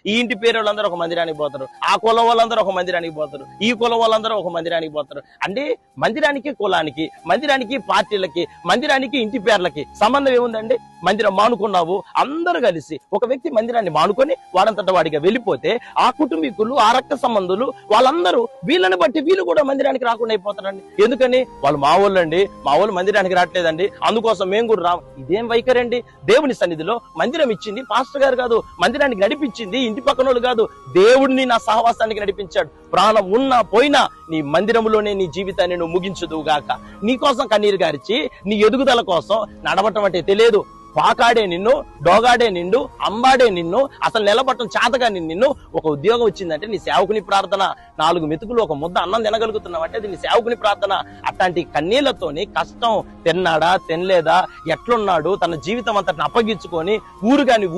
ఈ ఇంటి పేరు వాళ్ళందరూ ఒక మందిరానికి పోతారు, ఆ కులం వాళ్ళందరూ ఒక మందిరానికి పోతారు, ఈ కులం వాళ్ళందరూ ఒక మందిరానికి పోతారు. అంటే మందిరానికి, కులానికి, మందిరానికి, పార్టీలకి, మందిరానికి, ఇంటి పేర్లకి సంబంధం ఏముందండి? మందిరం మానుకున్నావు, అందరూ కలిసి ఒక వ్యక్తి మందిరాన్ని మానుకొని వాడంతట వాడిగా వెళ్ళిపోతే ఆ కుటుంబీకులు, ఆ రక్త సంబంధులు వాళ్ళందరూ వీళ్ళని బట్టి వీళ్ళు కూడా మందిరానికి రాకుండా అయిపోతారండి. ఎందుకని? వాళ్ళు మా వాళ్ళు మందిరానికి రావట్లేదండి, అందుకోసం మేము కూడా రాం. ఇదేం వైఖరండి? దేవుని సన్నిధిలో మందిరం ఇచ్చింది పాస్టర్ గారు కాదు, మందిరానికి నడిపించింది ఇంటి పక్కనోళ్ళు కాదు, దేవుడిని నా సహవాసానికి నడిపించాడు. ప్రాణం ఉన్నా పోయినా నీ మందిరంలోనే నీ జీవితాన్ని నువ్వు ముగించుదువుగాక. నీ కోసం కన్నీరు గారిచి నీ ఎదుగుదల కోసం నడవటం అంటే తెలియదు. పాకాడే నిన్ను, డోగాడే నిన్ను, అంబాడే నిన్ను, అసలు నిలబట్టం చేతగా నిన్ను. ఒక ఉద్యోగం వచ్చిందంటే నీ సేవకుని ప్రార్థన, 4 మెతుకులు ఒక ముద్ద అన్నం తినగలుగుతున్నావు అంటే అది నీ సేవకుని ప్రార్థన. అట్లాంటి కన్నీళ్లతోని కష్టం తిన్నాడా తినలేదా, ఎట్లున్నాడు, తన జీవితం అంతటిని అప్పగించుకొని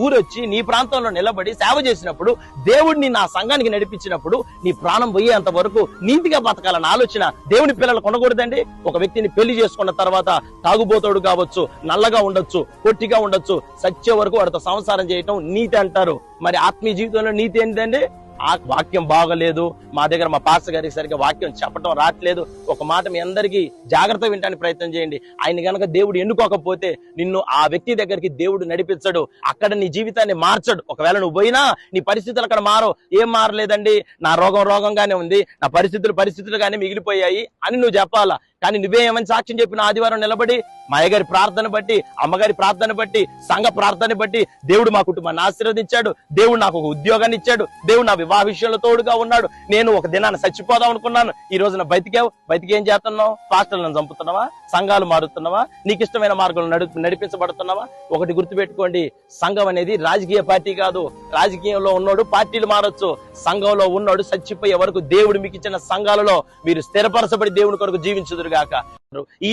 ఊరొచ్చి నీ ప్రాంతంలో నిలబడి సేవ చేసినప్పుడు, దేవుడిని నా సంఘానికి నడిపించినప్పుడు నీ ప్రాణం పోయేంత వరకు నీతిగా బతకాలన్న ఆలోచన దేవుని పిల్లలు కొనకూడదండి. ఒక వ్యక్తిని పెళ్లి చేసుకున్న తర్వాత తాగుబోతోడు కావచ్చు, నల్లగా ఉండొచ్చు, పొట్టిగా ఉండొచ్చు, సత్య వరకు వాడితో సంసారం చేయటం నీతి అంటారు. మరి ఆత్మీయ జీవితంలో నీతి ఏంటండి? ఆ వాక్యం బాగలేదు, మా దగ్గర మా పాస్టర్ గారికి సరిగ్గా వాక్యం చెప్పడం రావట్లేదు. ఒక మాట మీ అందరికీ జాగ్రత్త వినడానికి ప్రయత్నం చేయండి. ఆయన గనక దేవుడు ఎన్నుకోకపోతే నిన్ను ఆ వ్యక్తి దగ్గరికి దేవుడు నడిపించడు, అక్కడ నీ జీవితాన్ని మార్చడు. ఒకవేళ నువ్వు పోయినా నీ పరిస్థితులు అక్కడ మారవు. ఏం మారలేదండి, నా రోగంగానే ఉంది, నా పరిస్థితులుగానే మిగిలిపోయాయి అని నువ్వు చెప్పాలా. కానీ నువ్వేమని సాక్ష్యం చెప్పిన ఆదివారం నిలబడి మా అయ్యగారి ప్రార్థన బట్టి, అమ్మగారి ప్రార్థన బట్టి, సంఘ ప్రార్థన బట్టి దేవుడు మా కుటుంబాన్ని ఆశీర్వదించాడు, దేవుడు నాకు ఒక ఉద్యోగాన్ని ఇచ్చాడు, దేవుడు నా వివాహ విషయంలో తోడుగా ఉన్నాడు, నేను ఒక దినాన్ని చచ్చిపోదాం అనుకున్నాను, ఈ రోజున బతికేం చేస్తున్నావు? పాస్టర్లను చంపుతున్నావా? సంఘాలు మారుతున్నావా? నీకు ఇష్టమైన మార్గంలో నడిపించబడుతున్నావా? ఒకటి గుర్తుపెట్టుకోండి, సంఘం అనేది రాజకీయ పార్టీ కాదు. రాజకీయంలో ఉన్నాడు పార్టీలు మారొచ్చు, సంఘంలో ఉన్నాడు చచ్చిపోయే వరకు దేవుడు మీకు ఇచ్చిన సంఘాలలో మీరు స్థిరపరచబడి దేవుని కొరకు జీవించుదురుగాక.